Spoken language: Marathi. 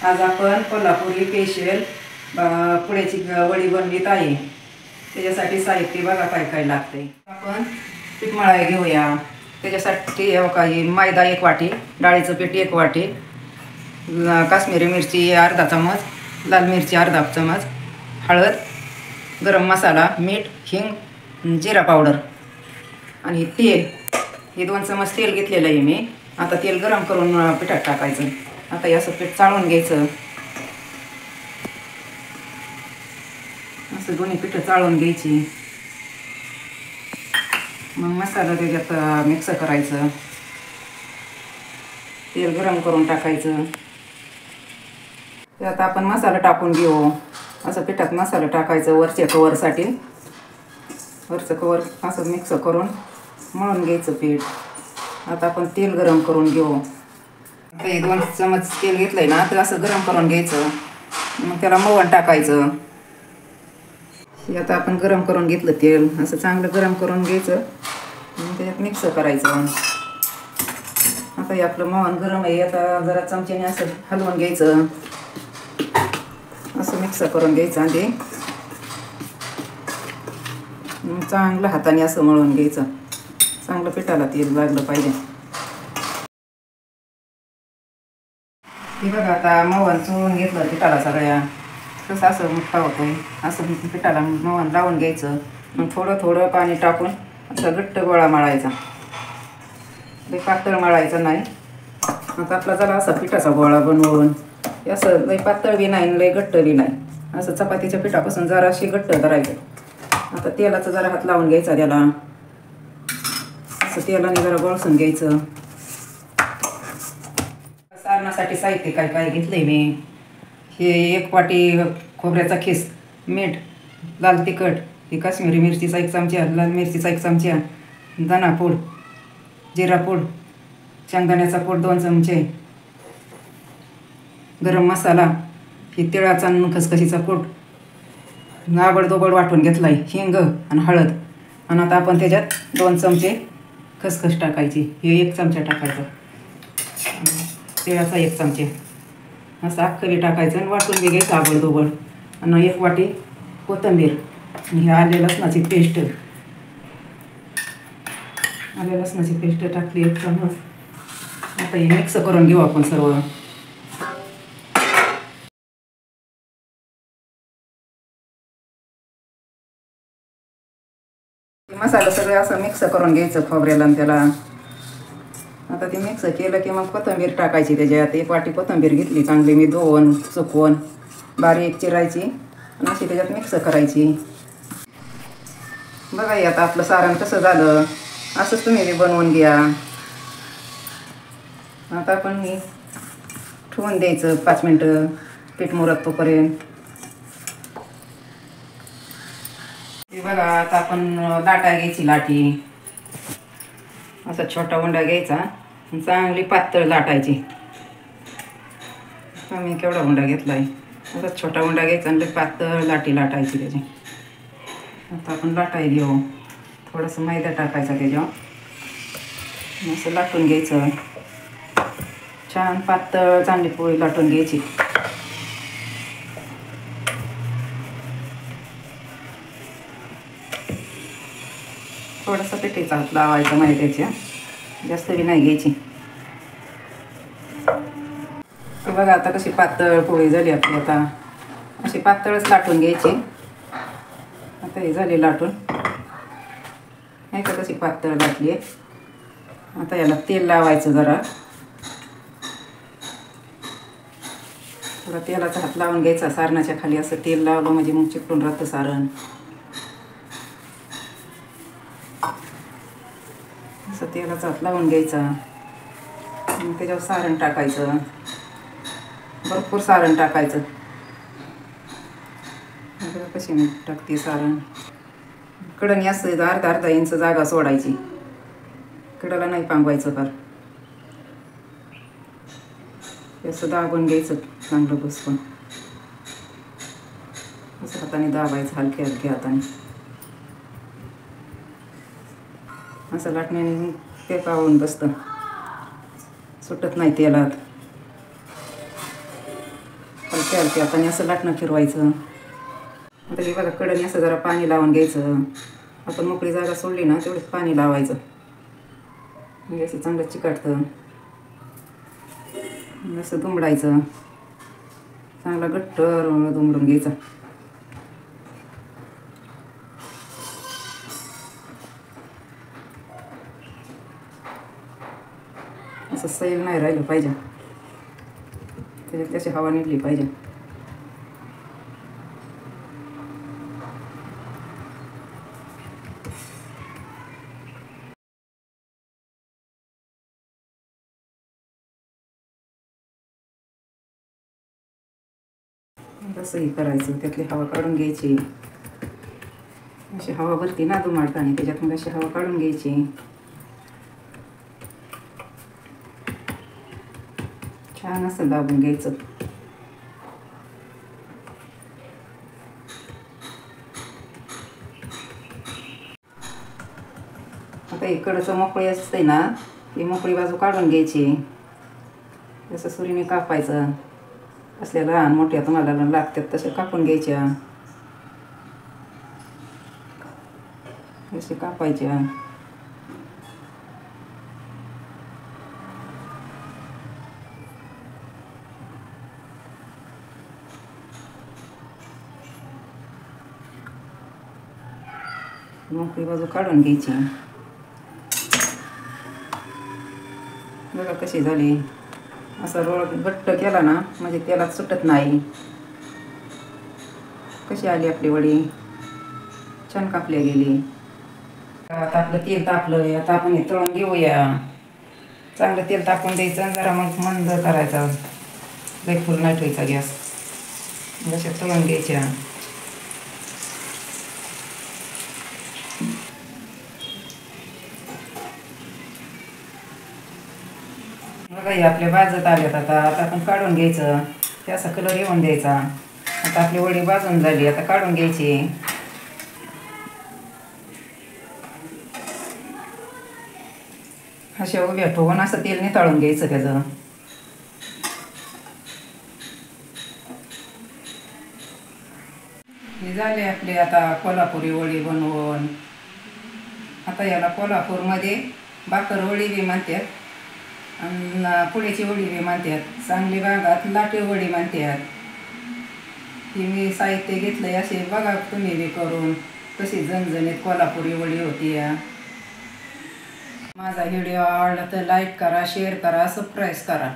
आज आपण कोल्हापुरी स्पेशल पुण्याची वडी बनवीत आहे। त्याच्यासाठी साहित्य बघा काय काय लागते। आपण पीठ मळायला घेऊया। त्याच्यासाठी काही मैदा 1 वाटी, डाळीचं पीठ 1 वाटी, काश्मीरी मिरची अर्धा चमच, लाल मिरची अर्धा चमच, हळद, गरम मसाला, मीठ, हिंग, जिरा पावडर आणि तेल। हे 2 चमच तेल घेतलेलं आहे मी। आता तेल गरम करून पिठात टाकायचं। आता हे असं पीठ चाळून घ्यायचं। असं दोन्ही पीठ चाळून घ्यायची। मग मसाला त्याच्यात मिक्स करायचं। तेल गरम करून टाकायचं। त्यात आपण मसाला टाकून घेऊ। असं पिठात मसाला टाकायचं वरच्या कवरसाठी। वरचं कवर असं मिक्स करून मळून घ्यायचं पीठ। आता आपण तेल गरम करून घेऊ। आता हे 2 चमच तेल घेतलंय ना, तर असं गरम करून घ्यायचं। मग त्याला मोहन टाकायचं। आता आपण गरम करून घेतलं तेल, असं चांगलं गरम करून घ्यायचं। मग त्याच्यात मिक्स करायचं। आता हे आपलं मोहन गरम आहे। आता जरा चमच्याने असं हलवून घ्यायचं। असं मिक्स करून घ्यायचं आणि चांगलं हाताने असं मळून घ्यायचं। चांगलं पिठाला तेल लागलं पाहिजे। हे बघा आता मोहन चोळून घेतलं पिठाला सगळ्या। कसं असं मोठा होतोय, असं पिठाला मोहन लावून घ्यायचं। मग थोडं थोडं पाणी टाकून असं घट्ट गोळा मळायचा। लई पातळ मळायचं नाही। आता आपला झाला असा पिठाचा गोळा बनवून। असं लई पातळ बी नाही, लई घट्ट बी नाही, असं चपातीच्या पिठापासून जराशी घट्ट करायचं। आता तेलाचा जरा हात लावून घ्यायचा त्याला। असं तेलाने जरा गळसून घ्यायचं। सारणासाठी साहित्य काय काय घेतलंय मी। हे 1 वाटी खोबऱ्याचा खीस, मीठ, लाल तिखट, ही काश्मीरी मिरचीचा 1 चमचा, लाल मिरचीचा 1 चमचा, धना पूड, जिरा पूड, शेंगदाण्याचा पूड 2 चमचे, गरम मसाला, ही तिळाचा आणि खसखशीचा पूड आबडधोबड वाटून घेतलाय, हिंग आणि हळद। आणि आता आपण त्याच्यात 2 चमचे खसखस टाकायची। हे 1 चमचा टाकायचा, तिळाचा 1 चमचा, असं अख्खं टाकायचं आणि वाटून घ्यायचं आबडधोबड। आणि 1 वाटी कोथिंबीर, हे आले लसणाची पेस्ट, आले लसणाची पेस्ट टाकली 1 चमच। आता हे मिक्स करून घेऊ आपण सर्व। मसाला सगळं असं मिक्स करून घ्यायचं खोबऱ्याला आणि त्याला। आता ते मिक्स केलं की मग कोथिंबीर टाकायची त्याच्यात। 1 वाटी कोथिंबीर घेतली चांगली मी धुवून सुकवून, बारीक चिरायची आणि अशी त्याच्यात मिक्स करायची। बघा आता आपलं सारण कसं झालं। असंच तुम्ही बी बनवून घ्या। आता आपण हे ठेवून द्यायचं 5 मिनिटं पीठ मुरत तोपर्यंत। हे बघा आता आपण लाटा घ्यायची लाटी। असा छोटा उंडा घ्यायचा, चांगली पातळ लाटायची। मी केवढा उंडा घेतलाय, असा छोटा उंडा घ्यायचा आणि पातळ लाटी लाटायची त्याची। आता आपण लाटाय घेऊ। थोडंसं मैदा टाकायचा त्याच्यावर, असं लाटून घ्यायचं। छान पातळ चांगली पोळी लाटून घ्यायची। थोडंसं पिठीचा हात लावायचा मैद्याच्या, जास्त बी नाही घ्यायची। बघा आता कशी पातळ पोळी झाली आपली। आता अशी पातळच लाटून घ्यायची। आता ही झाली लाटून, नाही का कशी पातळ लाटली। आता याला तेल लावायचं जरा। थोडा तेलाचा हात लावून घ्यायचा सारणाच्या खाली। असं तेल लावलं म्हणजे मग चिकटून राहतं सारण। असं तेलाचा हात लावून घ्यायचा, मग त्याच्यावर सारण टाकायचं। भरपूर सारण टाकायचं। कशी मी टाकते सारण। कडणी असं अर्धा इंच जागा सोडायची, कडाला नाही पांगवायचं फार। असं दाबून घ्यायचं चांगलं बसवून। असं हाताने दाबायचं हलक्या हलक्या हाताने। असं लाटण्याने ते पावून बसतं, सुटत नाही तेलात। चालते. आता असं लाटणं फिरवायचं. आता हे बघा कडेने असं जरा पाणी लावून घ्यायचं. आपण मोकळी जागा सोडली ना तेवढंच पाणी लावायचं, म्हणजे असं चांगलं चिकटतं. असं दुमडायचं, चांगला घट्ट दुमडून घ्यायचा. असं सैल नाही राहिलं पाहिजे, त्याच्यात त्याची हवा निघली पाहिजे. तसंही करायचं, त्यातली हवा काढून घ्यायची. अशी हवा भरती ना दुमाडताना, त्याच्यात मग अशी हवा काढून घ्यायची. छान असं दाबून घ्यायचं. आता इकडचं मोकळी असते ना, ती मोकळी बाजू काढून घ्यायची. जसं सुरीने कापायचं. असल्या लहान मोठ्या तुम्हाला लागतात तसे कापून घ्यायच्या. असे कापायच्या. मोकळी बाजू काढून घ्यायची. बघा कशी झाली. असा रोळ घट्ट केला ना म्हणजे त्याला सुटत नाही. कशी आली आपली वडी, छान कापल्या गेली. आता आपलं तेल तापलं. आता आपण हे तळून घेऊया. चांगलं तेल टाकून द्यायचं, जरा मग मंद करायचा, लई फुल नाही ठेवायचा गॅस. अशा तळून घ्यायच्या. बघा हे आपल्या भाजत आल्यात. आता आपण काढून घ्यायचं. ते असा कलर येऊन द्यायचा. आता आपली वडी भाजून झाली. आता काढून घ्यायची. अशा उभ्या ठेवून असं तेल नितळून घ्यायचं त्याचं. हे झाले आपले आता कोल्हापुरी वडी बनवून. आता याला कोल्हापूरमध्ये भाकर वडी बी म्हणतात आणि पुण्याची वडी बी म्हणतात. सांगली भागात लाटी वडी म्हणतात. ही मी साहित्य घेतलंय. असे बघा तुम्ही बी करून कशी झणझणीत कोल्हापुरी वडी होती. माझा व्हिडिओ आवडला तर लाईक करा, शेअर करा, सबस्क्राईब करा.